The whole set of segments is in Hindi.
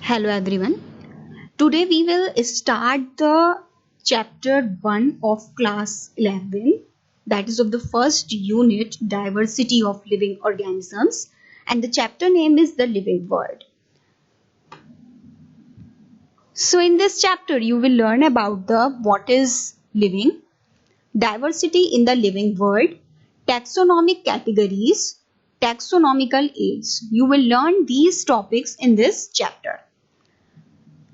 Hello everyone. Today we will start the chapter 1 of class 11, that is of the first unit, diversity of living organisms, and the chapter name is the living world. So in this chapter you will learn about the what is living, diversity in the living world, taxonomic categories, taxonomical aids. You will learn these topics in this chapter.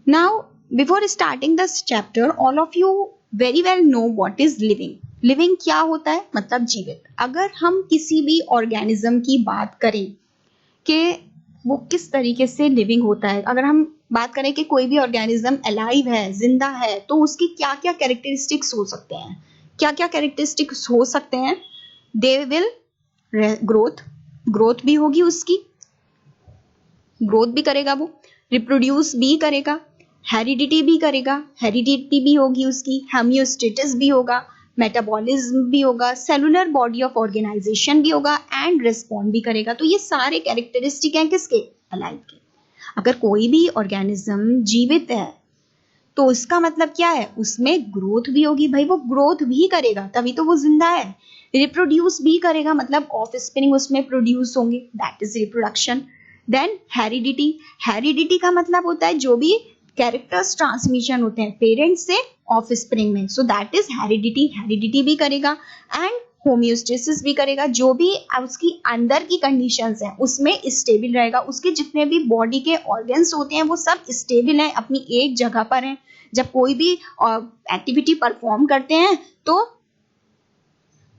Now, before starting this chapter, all of you very well know what is living. Living क्या होता है? मतलब जीवित. अगर हम किसी भी ऑर्गेनिज्म की बात करें कि वो किस तरीके से लिविंग होता है, अगर हम बात करें कि कोई भी ऑर्गेनिज्म अलाइव है, जिंदा है, तो उसकी क्या क्या कैरेक्टरिस्टिक्स हो सकते हैं? क्या क्या कैरेक्टरिस्टिक्स हो सकते हैं? दे विल ग्रोथ भी होगी, उसकी ग्रोथ भी करेगा, वो रिप्रोड्यूस भी करेगा, हेरिडिटी भी करेगा, हेरिडिटी भी होगी उसकी, होम्योस्टेसिस भी होगा, मेटाबॉलिज्म भी होगा, सेलुलर बॉडी ऑफ ऑर्गेनाइजेशन भी होगा एंड रिस्पॉन्ड भी करेगा. तो ये सारे कैरेक्टरिस्टिक हैं किसके? अलाइव के. अगर कोई भी ऑर्गेनिज्म जीवित है तो उसका मतलब क्या है? उसमें ग्रोथ भी होगी. भाई वो ग्रोथ भी करेगा तभी तो वो जिंदा है. रिप्रोड्यूस भी करेगा, मतलब ऑफ स्प्रिंग उसमें प्रोड्यूस होंगे, that is reproduction. Then heredity का मतलब होता है जो भी कैरेक्टर्स ट्रांसमिशन होते हैं पेरेंट से ऑफ स्प्रिंग में, सो दैट इज हेरिडिटी भी करेगा. एंड होम्योस्टेसिस भी करेगा, जो भी उसकी अंदर की कंडीशंस हैं उसमें स्टेबल रहेगा. उसके जितने भी बॉडी के ऑर्गन्स होते हैं वो सब स्टेबल हैं, अपनी एक जगह पर हैं. जब कोई भी एक्टिविटी परफॉर्म करते हैं तो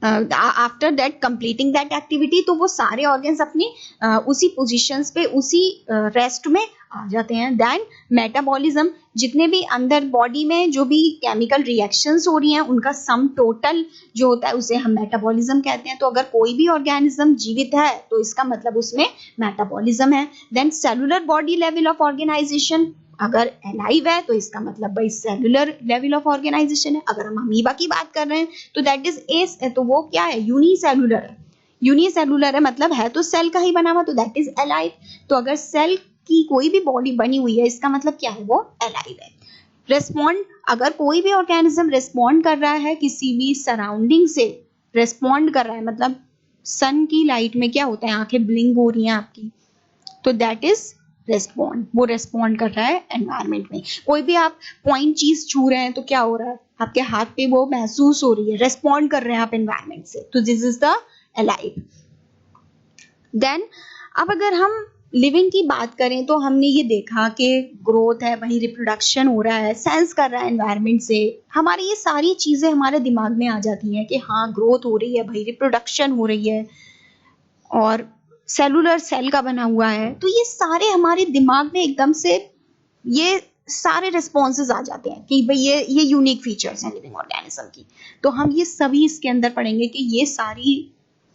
after that completing that activity तो वो सारे ऑर्गन्स अपनी उसी पोजीशंस पे, उसी रेस्ट में आ जाते हैं. देन मेटाबॉलिज्म, जितने भी अंदर बॉडी में जो भी केमिकल रिएक्शंस हो रही हैं उनका सम टोटल जो होता है उसे हम मेटाबॉलिज्म कहते हैं. तो अगर कोई भी ऑर्गेनिज्म जीवित है तो इसका मतलब उसमें मेटाबॉलिज्म है. Then cellular body level of organisation, अगर अलाइव है तो इसका मतलब भाई सेलुलर लेवल ऑफ ऑर्गेनाइजेशन है. अगर हम अमीबा की बात कर रहे हैं तो दैट इज एस, तो वो क्या है? यूनिसेलुलर है, मतलब है तो सेल का ही बना हुआ, तो दैट इज अलाइव. तो अगर सेल की कोई भी बॉडी बनी हुई है इसका मतलब क्या है? वो अलाइव है. रेस्पॉन्ड, अगर कोई भी ऑर्गेनिज्म रेस्पॉन्ड कर रहा है किसी भी सराउंडिंग से, रेस्पॉन्ड कर रहा है मतलब सन की लाइट में क्या होता है, आंखें ब्लिंक हो रही हैं आपकी, तो दैट इज रेस्पॉन्ड. वो रेस्पॉन्ड कर रहा है एनवायरमेंट में. कोई भी आप पॉइंट चीज छू रहे हैं तो क्या हो रहा है? आपके हाथ पे वो महसूस हो रही है, रेस्पॉन्ड कर रहे हैं आप एनवायरमेंट से, तो this is the alive. Then अब अगर हम लिविंग की बात करें तो हमने ये देखा कि ग्रोथ है, वही रिप्रोडक्शन हो रहा है, सेंस कर रहा है एनवायरमेंट से. हमारी ये सारी चीजें हमारे दिमाग में आ जाती हैं कि हाँ ग्रोथ हो रही है, भाई रिप्रोडक्शन हो रही है, और सेलुलर सेल का बना हुआ है. तो ये सारे हमारे दिमाग में एकदम से ये सारे रिस्पॉन्सेज आ जाते हैं कि भाई ये यूनिक फीचर्स हैं लिविंग ऑर्गेनिज्म की. तो हम ये सभी इसके अंदर पढ़ेंगे कि ये सारी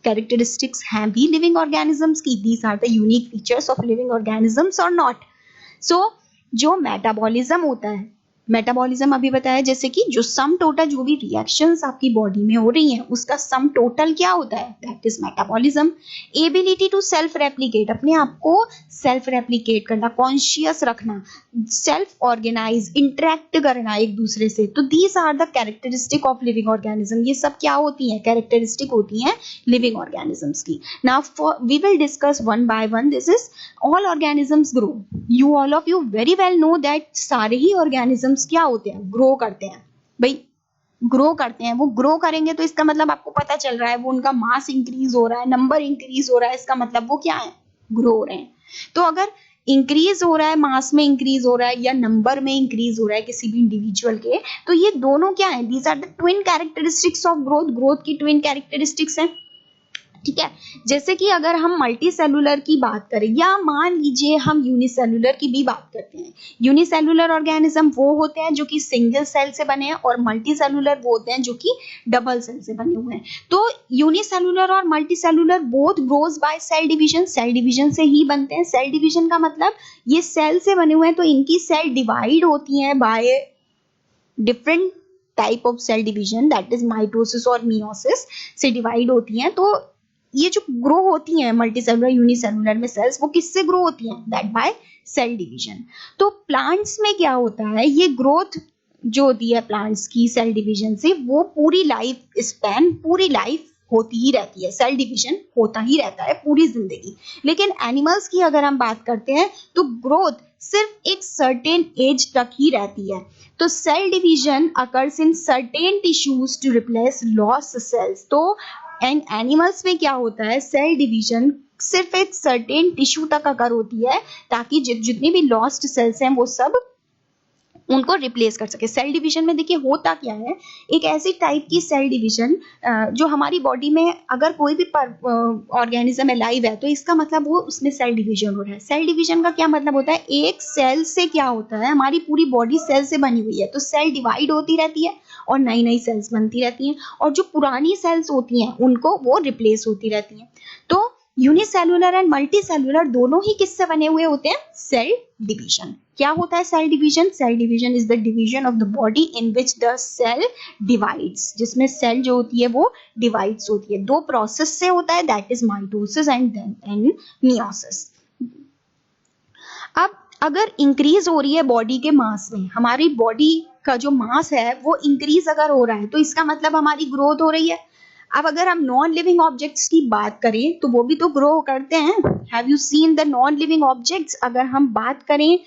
कैरेक्टरिस्टिक्स हैं भी लिविंग ऑर्गेनिजम्स की. These are the unique features of living organisms और नॉट. सो जो मेटाबॉलिज्म होता है, मेटाबॉलिज्म अभी बताया, जैसे कि जो सम टोटल जो भी रिएक्शंस आपकी बॉडी में हो रही हैं उसका सम टोटल क्या होता है? That is metabolism. Ability to self replicate, अपने आप को सेल्फ रेप्लिकेट करना, कॉन्शियस रखना, सेल्फ ऑर्गेनाइज, इंटरेक्ट करना एक दूसरे से. तो these are the characteristic of living organism. ये सब क्या होती हैं? कैरेक्टरिस्टिक होती हैं लिविंग ऑर्गेनिजम्स की. Now we will discuss one by one. This is all organisms grow. You all of you very well know that सारे ही ऑर्गेनिजम्स क्या होते हैं? ग्रो करते हैं. भाई ग्रो करते हैं, वो ग्रो करेंगे तो इसका मतलब आपको पता चल रहा है वो उनका मास इंक्रीज हो रहा है, नंबर इंक्रीज हो रहा है, इसका मतलब वो क्या है? ग्रो हो रहे हैं. तो अगर इंक्रीज हो रहा है, मास में इंक्रीज हो रहा है या नंबर में इंक्रीज हो रहा है किसी भी इंडिविजुअल के, तो ये दोनों क्या है? These are the twin characteristics of growth. Growth की ट्विन कैरेक्टरिस्टिक्स है. ठीक है. जैसे कि अगर हम मल्टी सेलुलर की बात करें या मान लीजिए हम यूनिसेलुलर की भी बात करते हैं. यूनिसेलुलर ऑर्गेनिज्म वो होते हैं जो कि सिंगल सेल से बने हैं, और मल्टी सेलुलर वो होते हैं जो कि डबल सेल से बने हुए हैं. तो यूनिसेलुलर और multi cellular both grows by cell division. Cell division से ही बनते हैं. सेल डिवीजन का मतलब ये सेल से बने हुए हैं तो इनकी सेल डिवाइड होती हैं by different type of cell division, that is mitosis और मियोसिस से डिवाइड होती हैं. तो ये जो ग्रो होती हैं मल्टी सेलुलर यूनिसेलुलर में सेल्स, वो किससे ग्रो होती हैं? That by cell division. तो प्लांट्स में क्या होता है, ये ग्रोथ जो होती है प्लांट्स की सेल डिवीजन से, वो पूरी लाइफ स्पैन, पूरी लाइफ होती ही रहती है, सेल डिवीजन होता ही रहता है पूरी जिंदगी। लेकिन एनिमल्स की अगर हम बात करते हैं तो ग्रोथ सिर्फ एक सर्टेन एज तक ही रहती है। तो cell division occurs in certain tissues to replace lost cells. तो एंड एनिमल्स में क्या होता है, सेल डिवीजन सिर्फ एक सर्टेन टिश्यू तक अगर होती है ताकि जितनी भी लॉस्ट सेल्स हैं वो सब उनको रिप्लेस कर सके। सेल डिवीजन में देखिए होता क्या है, एक ऐसी टाइप की सेल डिवीजन जो हमारी बॉडी में अगर कोई भी ऑर्गेनिज्म अलाइव है तो इसका मतलब वो उसमें सेल डिवीजन हो रहा है। सेल डिवीजन का क्या मतलब होता है, एक सेल से क्या होता है, हमारी पूरी बॉडी सेल से बनी हुई है, तो सेल डिवाइड होती रहती है और नई नई सेल्स बनती रहती हैं, और जो पुरानी सेल्स होती हैं उनको वो रिप्लेस होती रहती हैं। तो यूनिसेलुलर एंड मल्टी सेलुलर दोनों ही किससे बने हुए होते हैं? Cell division. क्या होता है cell division? Cell division is the division of the body in which the cell divides, जिसमें सेल जो होती है वो डिवाइड्स होती है। दो प्रोसेस से होता है, that is mitosis and meiosis. अब अगर इंक्रीज हो रही है बॉडी के मास में, हमारी बॉडी का जो मास है वो इंक्रीज अगर हो रहा है तो इसका मतलब हमारी ग्रोथ हो रही है। अब अगर हम नॉन लिविंग ऑब्जेक्ट्स की बात करें तो वो भी तो ग्रो करते हैं। Have you seen the non living objects? अगर हम बात करें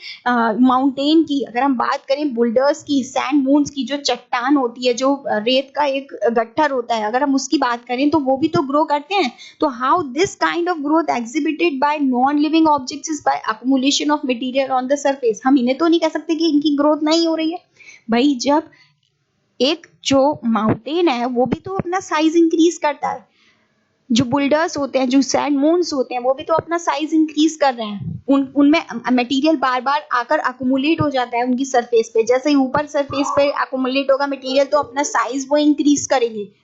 माउंटेन की, अगर हम बात करें बुल्डर्स की, सैंड मून्स की, जो चट्टान होती है, जो रेत का एक गट्ठर होता है, अगर हम उसकी बात करें तो वो भी तो ग्रो करते हैं। तो how this kind of growth exhibited by non living objects is by accumulation of material on the surface. हम इन्हें तो नहीं कह सकते कि इनकी ग्रोथ नहीं हो रही है भाई। जब एक जो माउंटेन है वो भी तो अपना साइज इंक्रीज करता है, जो बुल्डर्स होते हैं, जो सैंड मून्स होते हैं, वो भी तो अपना साइज इंक्रीज कर रहे हैं। उनमें मटेरियल बार बार आकर अकुमुलेट हो जाता है उनकी सरफेस पे। जैसे ही ऊपर सरफेस पे अकुमुलेट होगा मटेरियल तो अपना साइज वो इंक्रीज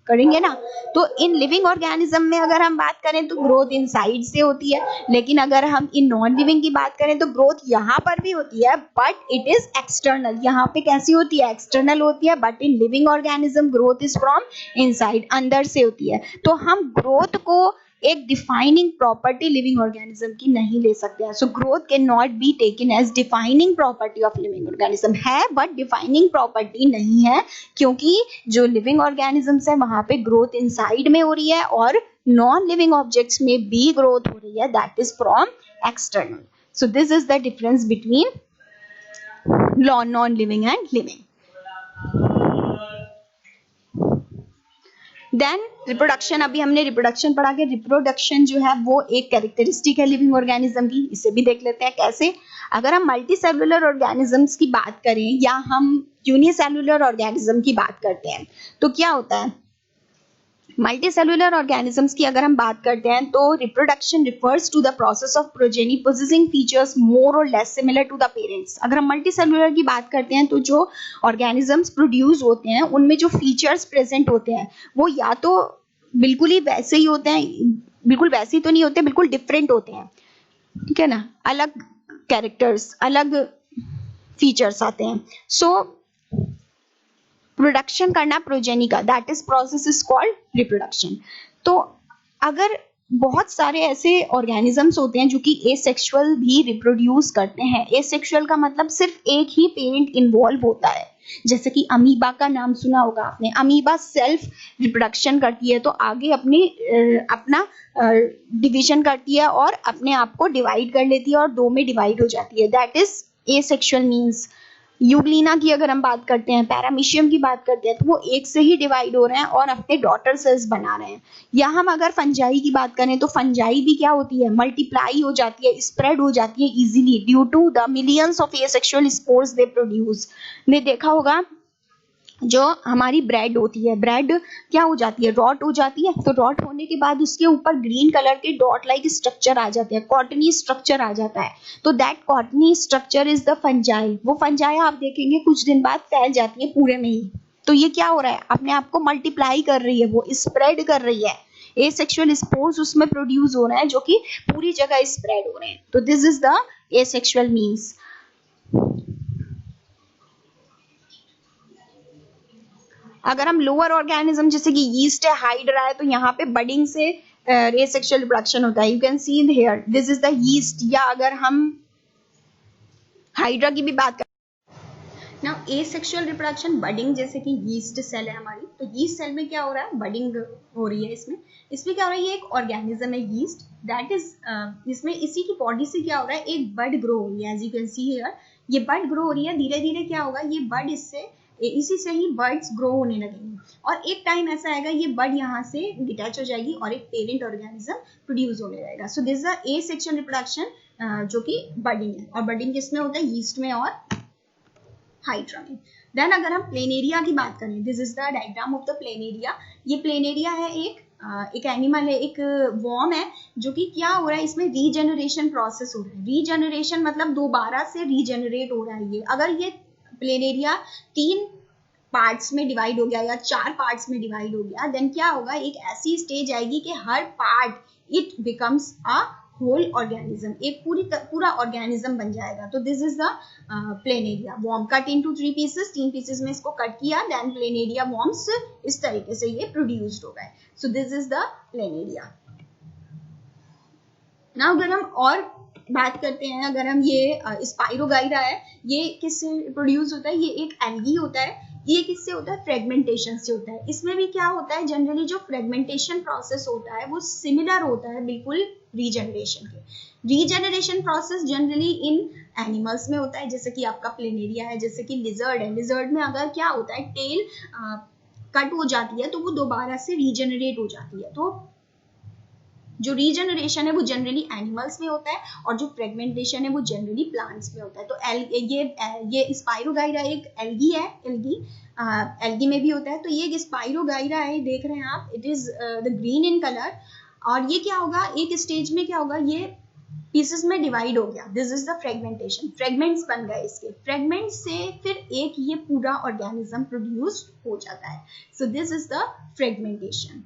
करेंगे ना। तो इन लिविंग ऑर्गेनिज्म में अगर हम बात करें तो ग्रोथ इन साइड से होती है, लेकिन अगर हम इन नॉन लिविंग की बात करें तो ग्रोथ यहाँ पर भी होती है, बट इट इज एक्सटर्नल। यहाँ पे कैसी होती है? एक्सटर्नल होती है। But in living organism growth is from inside, अंदर से होती है। तो हम ग्रोथ को एक डिफाइनिंग प्रॉपर्टी लिविंग ऑर्गेनिज्म की नहीं ले सकते हैं। So growth can not be taken as defining property of living organism. है बट डिफाइनिंग प्रॉपर्टी नहीं है, क्योंकि जो लिविंग ऑर्गेनिजम्स है वहां पे ग्रोथ इनसाइड में हो रही है और नॉन लिविंग ऑब्जेक्ट्स में भी ग्रोथ हो रही है, that is from external. So this is the difference between non living and living. Then reproduction. अभी हमने रिप्रोडक्शन पढ़ा के रिप्रोडक्शन जो है वो एक कैरेक्टरिस्टिक है लिविंग ऑर्गेनिज्म की। इसे भी देख लेते हैं कैसे। अगर हम मल्टी सेलुलर ऑर्गेनिजम्स की बात करें या हम यूनिसेलुलर ऑर्गेनिज्म की बात करते हैं तो क्या होता है, मल्टी सेलुलर ऑर्गेनिजम्स की अगर हम बात करते हैं तो reproduction refers to the process of progeny possessing features more or less similar to the parents. अगर हम मल्टी सेलुलर की बात करते हैं तो जो ऑर्गेनिजम्स प्रोड्यूस होते हैं उनमें जो फीचर्स प्रेजेंट होते हैं वो या तो बिल्कुल ही वैसे ही होते हैं, बिल्कुल वैसे ही तो नहीं होते, बिल्कुल डिफरेंट होते हैं, ठीक है ना, अलग कैरेक्टर्स, अलग फीचर्स आते हैं। सो प्रोडक्शन करना प्रोजेनी का, that is process is called reproduction. तो अगर बहुत सारे ऐसे ऑर्गेनिजम्स होते हैं जो कि एसेक्सुअल भी रिप्रोड्यूस करते हैं। एसेक्सुअल का मतलब सिर्फ एक ही पेरेंट इन्वॉल्व होता है, जैसे कि अमीबा का नाम सुना होगा आपने। अमीबा सेल्फ रिप्रोडक्शन करती है तो आगे अपना डिवीजन करती है और अपने आप को डिवाइड कर लेती है और दो में डिवाइड हो जाती है, that is asexual means. Euglena की अगर हम बात करते हैं, पैरामीशियम की बात करते हैं तो वो एक से ही डिवाइड हो रहे हैं और अपने डॉटर सेल्स बना रहे हैं। या हम अगर फंजाई की बात करें तो फंजाई भी क्या होती है, मल्टीप्लाई हो जाती है, स्प्रेड हो जाती है easily due to the millions of asexual spores they produce. ने देखा होगा जो हमारी ब्रेड होती है, ब्रेड क्या हो जाती है, रॉट हो जाती है, तो रॉट होने के बाद उसके ऊपर ग्रीन कलर के डॉट लाइक स्ट्रक्चर आ जाते हैं, कॉटनी स्ट्रक्चर आ जाता है, तो that cottony structure is the fungi. वो फंजाई आप देखेंगे कुछ दिन बाद फैल जाती है पूरे में ही। तो ये क्या हो रहा है, अपने आप को मल्टीप्लाई कर रही है, वो स्प्रेड कर रही है, एसेक्सुअल स्पोर्स उसमें प्रोड्यूस हो रहे हैं जो कि पूरी जगह स्प्रेड हो रहे हैं। तो this is the asexual means. अगर हम लोअर ऑर्गेनिज्म जैसे कि यीस्ट है, हाइड्रा है, तो यहाँ पे बडिंग से एसेक्सुअल रिप्रोडक्शन होता है। You can see in here this is the yeast, या अगर हम हाइड्रा की भी बात करें ना, एसेक्सुअल रिप्रोडक्शन बडिंग, जैसे कि यीस्ट सेल है हमारी, तो यीस्ट सेल में क्या हो रहा है, बडिंग हो रही है। इसमें क्या हो रहा है, ये एक ऑर्गेनिज्म है यीस्ट, दैट इज इसमें इसी की बॉडी से क्या हो रहा है, एक बड ग्रो हो रही है। As you can see here ये बड ग्रो हो रही है, धीरे धीरे क्या होगा, ये बड इसी से ही बर्ड्स ग्रो होने लगेंगे, और एक टाइम ऐसा आएगा ये बड यहाँ से डिटैच हो जाएगी और एक पेरेंट ऑर्गेनिज्म प्रोड्यूस होने लगेगा। सो this is the asexual reproduction जो कि बडिंग है, और बडिंग किसमें होता है, यीस्ट में और हाइड्रा में। देन अगर हम प्लेनेरिया की बात करें, this is the diagram of the planaria. ये प्लेनेरिया है एक एनिमल है, एक वॉर्म है, जो कि क्या हो रहा है, इसमें रीजेनरेशन प्रोसेस हो रहा है। रीजेनरेशन मतलब दोबारा से रीजेनरेट हो रहा है। ये अगर ये प्लेनेरिया 3 पार्ट्स में डिवाइड हो गया या 4 पार्ट्स में डिवाइड हो गया, देन क्या होगा, एक ऐसी स्टेज आएगी कि हर part it becomes a whole organism, एक पूरा ऑर्गेनिज्म बन जाएगा। तो this is the planaria worm, cut into 3 pieces, 3 pieces में इसको कट किया, देन प्लेनेरिया वॉर्म्स इस तरीके से ये प्रोड्यूस्ड हो गए। सो दिस इज द प्लेनेरिया। ना अगर हम और बात करते हैं, अगर हम ये स्पाइरोगाइरा है, ये किससे प्रोड्यूस होता है, ये एक एल्गी होता है। ये किससे होता है, फ्रेगमेंटेशन से होता है। इसमें भी क्या होता है, जनरली जो फ्रेगमेंटेशन प्रोसेस होता है वो सिमिलर होता है बिल्कुल रीजनरेशन के। Regeneration process generally in animals में होता है, जैसे कि आपका प्लेनेरिया है, जैसे कि लिजर्ड है। लिजर्ड में अगर क्या होता है, टेल कट हो जाती है तो वो दोबारा से रीजनरेट हो जाती है। तो जो रीजनरेशन है वो जनरली एनिमल्स में होता है, और जो फ्रेगमेंटेशन है वो जनरली प्लांट्स में होता है। तो ये स्पाइरोगाइरा एक एल्गी है, एल्गी में भी होता है। तो ये स्पाइरोगाइरा है, देख रहे हैं आप, it is the green in colour. और ये क्या होगा, एक स्टेज में क्या होगा, ये पीसेस में डिवाइड हो गया, this is the fragmentation, fragments बन गए। इसके फ्रेगमेंट से फिर एक ये पूरा ऑर्गेनिज्म प्रोड्यूस हो जाता है। सो दिस इज द फ्रेगमेंटेशन।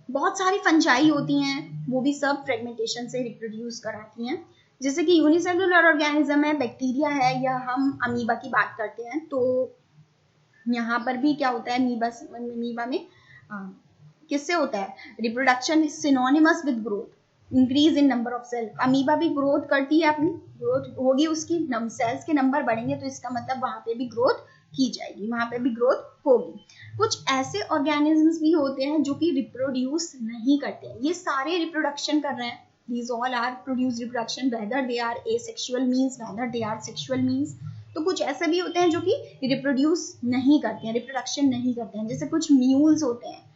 बहुत सारी फंजाई होती हैं, वो भी सब फ्रेगमेंटेशन से रिप्रोड्यूस कराती हैं। जैसे कि यूनिसेलुलर ऑर्गेनिज्म है, बैक्टीरिया है, या हम अमीबा की बात करते हैं, तो यहाँ पर भी क्या होता है, अमीबा में किससे होता है, reproduction synonymous with growth, increase in number of cell. Amoeba भी ग्रोथ करती है, अपनी ग्रोथ होगी, उसकी सेल्स के नंबर बढ़ेंगे, तो इसका मतलब वहां पे भी ग्रोथ की जाएगी, वहां पे भी ग्रोथ होगी। कुछ ऐसे ऑर्गेनिजम्स भी होते हैं जो कि रिप्रोड्यूस नहीं करते हैं, ये सारे रिप्रोडक्शन कर रहे हैं, these all are produce reproduction whether they are asexual means whether they are sexual means। तो कुछ ऐसे भी होते हैं जो कि रिप्रोड्यूस नहीं करते हैं, रिप्रोडक्शन नहीं करते हैं, जैसे कुछ म्यूल्स होते हैं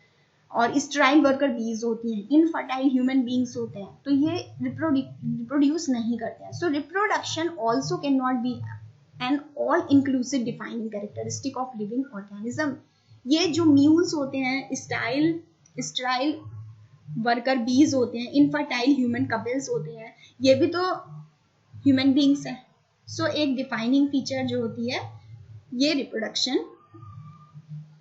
और स्ट्राइल वर्कर बीज होती हैं, इनफर्टाइल ह्यूमन बींग्स होते हैं, तो ये रिप्रोड्यूस नहीं करते हैं। So reproduction also can not be an all inclusive defining characteristic of living organism. ये जो म्यूल्स होते हैं, स्ट्राइल वर्कर बीज होते हैं, इनफर्टाइल ह्यूमन कपल्स होते हैं, ये भी तो ह्यूमन बींग्स हैं। सो एक डिफाइनिंग फीचर जो होती है ये रिप्रोडक्शन,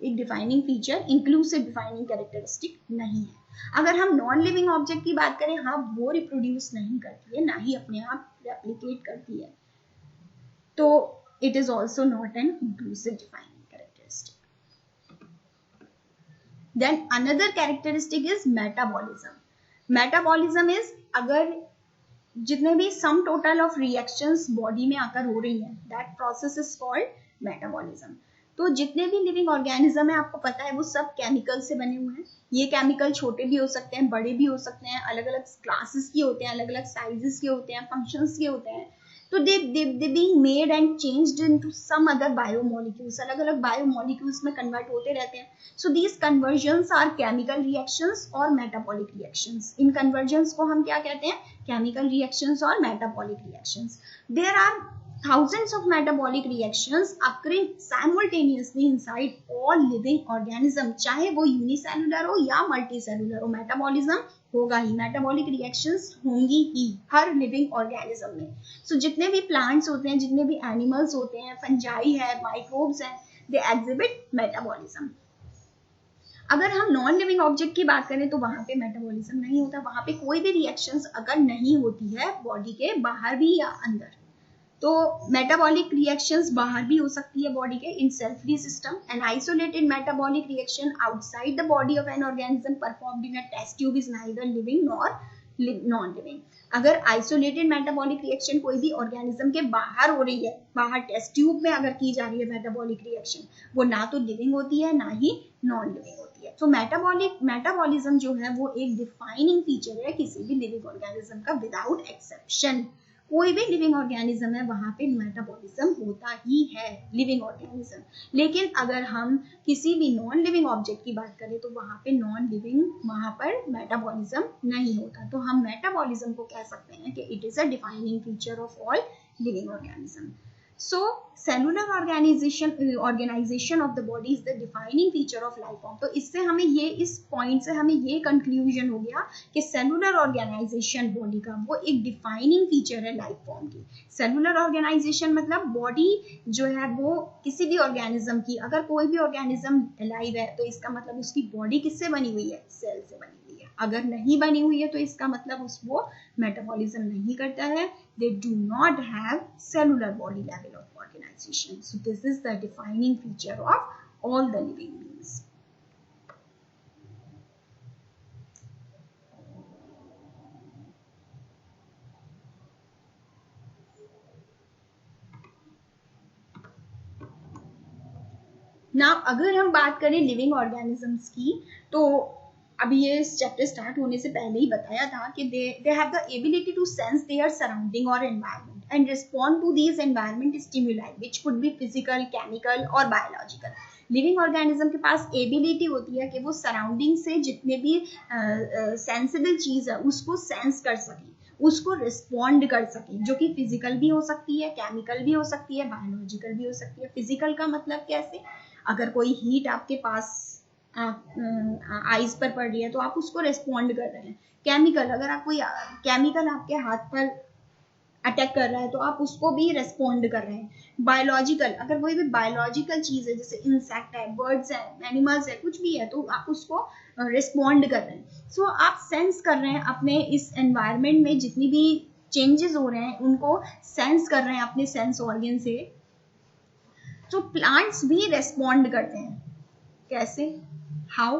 एक defining feature, inclusive defining characteristic नहीं है। अगर हम नॉन लिविंग ऑब्जेक्ट की बात करें, हाँ वो रिप्रोड्यूस नहीं करती है, ना ही अपने आप रेप्लिकेट करती है, तो it is also not an inclusive defining characteristic. Then another characteristic is metabolism. Metabolism is अगर जितने भी sum total of reactions body में आकर हो रही हैं, that process is called metabolism। तो जितने भी लिविंग ऑर्गेनिज्म है, आपको पता है वो सब केमिकल से बने हुए हैं। ये केमिकल छोटे भी हो सकते हैं, बड़े भी हो सकते हैं, अलग अलग क्लासेस के होते हैं, अलग अलग साइजेस के होते हैं, फंक्शंस के होते हैं। तो they being made and changed into some other biomolecules, अलग अलग बायोमोलिक्यूल्स में कन्वर्ट होते रहते हैं। So these conversions are chemical reactions और metabolic reactions। इन conversions को हम क्या कहते हैं, chemical reactions और metabolic reactions। There are thousands of metabolic reactions occurring simultaneously inside all living organism, चाहे वो यूनिसेलुलर हो या मल्टीसेलुलर हो, मेटाबॉलिज्म होगा ही, मेटाबॉलिक रिएक्शंस होंगी ही हर लिविंग ऑर्गेनिज्म में। सो जितने भी प्लांट्स होते हैं, जितने भी एनिमल्स होते हैं, फंजाई है, माइक्रोब्स हैं, दे एग्जिबिट मेटाबॉलिज्म। अगर हम नॉन लिविंग ऑब्जेक्ट की बात करें तो वहां पे मेटाबॉलिज्म नहीं होता, वहां पे कोई भी रिएक्शंस अगर नहीं होती है बॉडी के बाहर भी या अंदर, तो मेटाबॉलिक रिएक्शंस बाहर भी हो सकती है बॉडी के in cell free system. An isolated metabolic reaction outside the body of an organism performed in a test tube is neither living nor non living. अगर आइसोलेटेड मेटाबॉलिक रिएक्शन कोई भी ऑर्गेनिज्म के बाहर हो रही है, बाहर टेस्ट ट्यूब में अगर की जा रही है मेटाबॉलिक रिएक्शन, वो ना तो लिविंग होती है ना ही नॉन लिविंग होती है. तो मेटाबॉलिज्म जो है वो एक डिफाइनिंग फीचर है किसी भी लिविंग ऑर्गेनिज्म का विदाउट एक्सेप्शन. कोई भी लिविंग ऑर्गेनिज्म है वहां पे मेटाबॉलिज्म होता ही है, लिविंग ऑर्गेनिज्म. लेकिन अगर हम किसी भी नॉन लिविंग ऑब्जेक्ट की बात करें तो वहां पे नॉन लिविंग, वहां पर मेटाबॉलिज्म नहीं होता. तो हम मेटाबॉलिज्म को कह सकते हैं कि it is a defining feature of all living organism. So cellular organization of the body is the defining feature of life form. तो इससे हमें ये, इस पॉइंट से हमें ये कंक्लूजन हो गया कि सेलुलर ऑर्गेनाइजेशन बॉडी का वो एक डिफाइनिंग फीचर है लाइफ फॉर्म की. सेलुलर ऑर्गेनाइजेशन मतलब बॉडी जो है वो किसी भी ऑर्गेनिज्म की, अगर कोई भी ऑर्गेनिज्म अलाइव है तो इसका मतलब उसकी बॉडी किससे बनी हुई है, सेल से बनी हुई है. अगर नहीं बनी हुई है तो इसका मतलब वो मेटाबॉलिज्म नहीं करता है. They do not have cellular body level of organization. So this is the defining feature of all the living beings. Now अगर हम बात करें लिविंग ऑर्गेनिजम्स की, तो अभी ये इस चैप्टर स्टार्ट होने से पहले ही बताया था कि they have the ability to sense their surrounding or environment and respond to these environment stimuli which could be physical, chemical और biological. लिविंग ऑर्गेनिज्म के पास एबिलिटी होती है कि वो सराउंडिंग से जितने भी सेंसिबल चीज है उसको सेंस कर सके, उसको रिस्पॉन्ड कर सके, जो कि फिजिकल भी हो सकती है, केमिकल भी हो सकती है, बायोलॉजिकल भी हो सकती है. फिजिकल का मतलब कैसे, अगर कोई हीट आपके पास आइस पर पड़ रही है तो आप उसको रिस्पॉन्ड कर रहे हैं. केमिकल, अगर आप कोई केमिकल आपके हाथ पर अटैक कर रहा है तो आप उसको भी रिस्पॉन्ड कर रहे हैं. बायोलॉजिकल, अगर कोई भी बायोलॉजिकल चीज है जैसे इंसेक्ट है, बर्ड्स है, एनिमल्स है, कुछ भी है तो आप उसको रिस्पॉन्ड कर रहे हैं. सो आप सेंस कर रहे हैं अपने इस एनवायरनमेंट में जितनी भी चेंजेस हो रहे हैं उनको सेंस कर रहे हैं अपने सेंस ऑर्गन से. तो प्लांट्स भी रिस्पॉन्ड करते हैं. कैसे, how,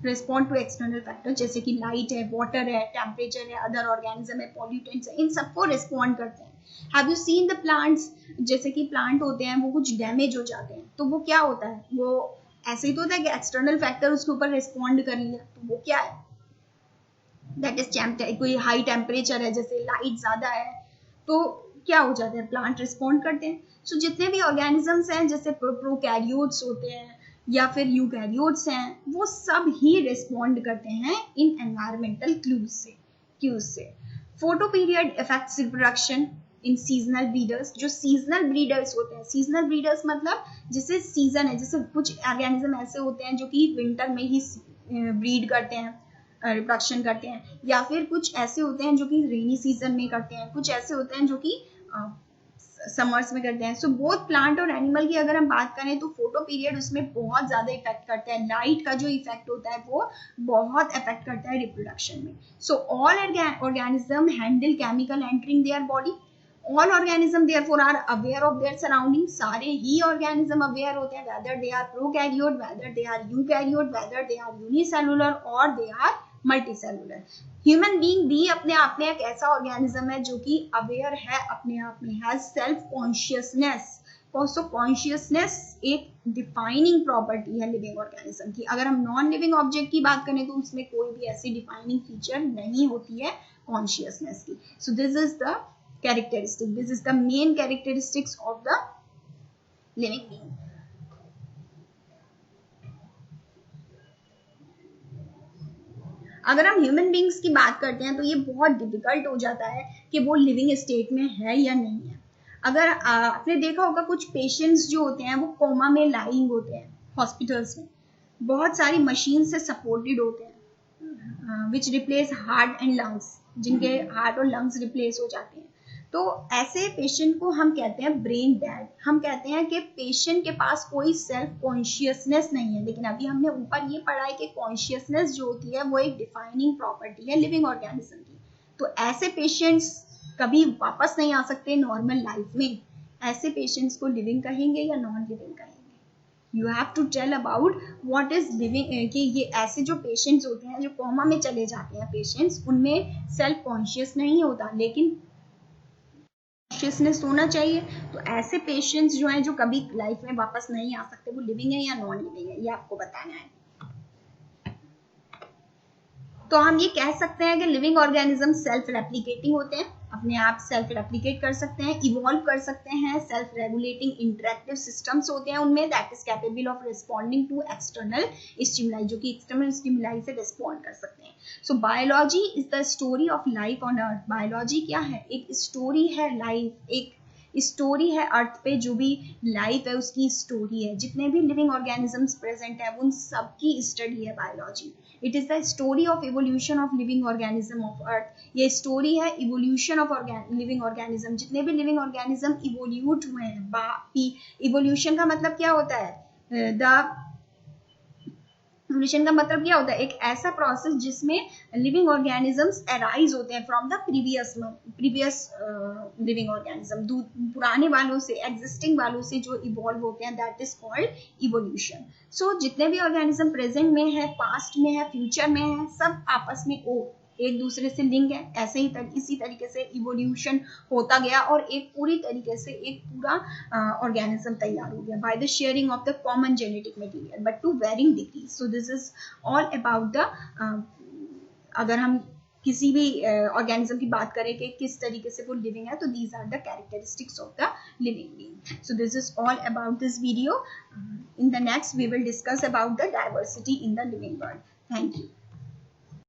respond to external factor जैसे कि लाइट है, वाटर है, टेम्परेचर है, अदर ऑर्गेनिज्म है, पॉल्यूटेंट्स है, इन सबको रिस्पॉन्ड करते हैं. Have you seen the plants, जैसे कि प्लांट होते हैं वो कुछ डैमेज हो जाते हैं तो वो क्या होता है, वो ऐसे ही तो होता है कि एक्सटर्नल फैक्टर उसके ऊपर रिस्पॉन्ड कर लिया. तो वो क्या है, दैट इज कोई हाई टेम्परेचर है, जैसे लाइट ज्यादा है तो क्या हो जाता है, प्लांट रिस्पॉन्ड करते हैं. सो जितने भी ऑर्गेनिजम्स हैं जैसे प्रोकैरियोट्स होते हैं या फिर यूकैरियोट्स हैं, वो सब ही रिस्पॉन्ड करते हैं इन एनवायरमेंटल क्यूज से. Photo period effects reproduction in seasonal breeders. जो सीजनल ब्रीडर्स होते हैं, सीजनल ब्रीडर्स मतलब जैसे सीजन है, जैसे कुछ ऑर्गेनिज्म ऐसे होते हैं जो कि विंटर में ही ब्रीड करते हैं, रिप्रोडक्शन करते हैं, या फिर कुछ ऐसे होते हैं जो कि रेनी सीजन में करते हैं, कुछ ऐसे होते हैं जो कि समर्स में करते हैं. सो बोथ प्लांट और एनिमल की अगर हम बात करें तो फोटो पीरियड उसमें बहुत ज्यादा इफेक्ट करता है. लाइट का जो इफेक्ट होता है वो बहुत इफेक्ट करता है रिप्रोडक्शन में. So all organism handle chemical entering their body. All organism therefore are aware of their surrounding. सारे ही ऑर्गेनिज्म अवेयर होते हैं, whether they are prokaryote, whether they are eukaryote, whether they are unicellular or they are multicellular. Human being भी अपने आप में एक ऐसा ऑर्गेनिज्म है जो कि अवेयर है अपने आप में, has self consciousness. So consciousness एक डिफाइनिंग प्रॉपर्टी है लिविंग ऑर्गेनिज्म की. अगर हम नॉन लिविंग ऑब्जेक्ट की बात करें तो उसमें कोई भी ऐसी डिफाइनिंग फीचर नहीं होती है कॉन्शियसनेस की. सो this is the characteristic, this is the main characteristics of the living being. अगर हम ह्यूमन बींग्स की बात करते हैं तो ये बहुत डिफिकल्ट हो जाता है कि वो लिविंग स्टेट में है या नहीं है. अगर आपने देखा होगा कुछ पेशेंट्स जो होते हैं वो कोमा में लाइंग होते हैं हॉस्पिटल्स में, बहुत सारी मशीन से सपोर्टेड होते हैं विच रिप्लेस हार्ट एंड लंग्स, जिनके हार्ट और लंग्स रिप्लेस हो जाते हैं. तो ऐसे पेशेंट को हम कहते हैं ब्रेन डेड. हम कहते हैं कि पेशेंट के पास कोई सेल्फ कॉन्शियसनेस नहीं है. लेकिन अभी हमने ऊपर ये पढ़ा है कि कॉन्शियसनेस जो होती है वो एक डिफाइनिंग प्रॉपर्टी है लिविंग ऑर्गेनिज्म की. तो ऐसे पेशेंट्स कभी वापस नहीं आ सकते नॉर्मल लाइफ में, ऐसे पेशेंट्स को लिविंग कहेंगे या नॉन लिविंग कहेंगे? You have to tell about what is living, कि ये ऐसे जो पेशेंट्स होते हैं जो कोमा में चले जाते हैं पेशेंट्स, उनमें सेल्फ कॉन्शियस नहीं होता लेकिन कॉन्शियसनेस होना चाहिए। तो ऐसे पेशेंट्स जो हैं जो कभी लाइफ में वापस नहीं आ सकते, वो लिविंग है या नॉन लिविंग है, ये आपको बताना है। तो हम ये कह सकते हैं कि लिविंग ऑर्गेनिज्म सेल्फ रेप्लिकेटिंग होते हैं, अपने आप सेल्फ रेप्लिकेट कर सकते हैं, इवॉल्व कर सकते हैं, सेल्फ रेगुलेटिंग इंटरेक्टिव सिस्टम्स होते हैं उनमें, that is capable of responding to external stimuli, जो कि एक्सटर्नल स्टिमुलाई से रिस्पॉन्ड कर सकते हैं। So biology is the story of life on earth. Biology क्या है? एक स्टोरी है लाइफ, एक स्टोरी है अर्थ पे, जो भी लाइफ है उसकी स्टोरी है। जितने भी लिविंग ऑर्गेनिजम्स प्रेजेंट है उन सबकी स्टडी है biology. It is the story of evolution of living organism of earth. ये स्टोरी है इवोल्यूशन ऑफ लिविंग ऑर्गेनिज्म, जितने भी लिविंग ऑर्गेनिज्म इवोल्यूट हुए हैं। इवोल्यूशन का मतलब क्या होता है? इवोल्यूशन का मतलब क्या होता है? एक ऐसा प्रोसेस जिसमें लिविंग ऑर्गेनिजम्स अराइज होते हैं from the previous living organism, पुराने वालों से, एग्जिस्टिंग वालों से जो इवॉल्व होते हैं, दैट इज कॉल्ड इवोल्यूशन। सो जितने भी ऑर्गेनिज्म प्रेजेंट में है, पास्ट में है, फ्यूचर में है, सब आपस में एक दूसरे से लिंक है। ऐसे ही इसी तरीके से इवोल्यूशन होता गया और एक पूरी तरीके से एक पूरा ऑर्गेनिज्म तैयार हो गया by the sharing of the common genetic material but to varying degree. So this is all about the, अगर हम किसी भी ऑर्गेनिज्म की बात करें कि किस तरीके से वो लिविंग है, तो these are the characteristics of the living being. So this is all about this video. In the next we will discuss about the diversity in the living world. Thank you.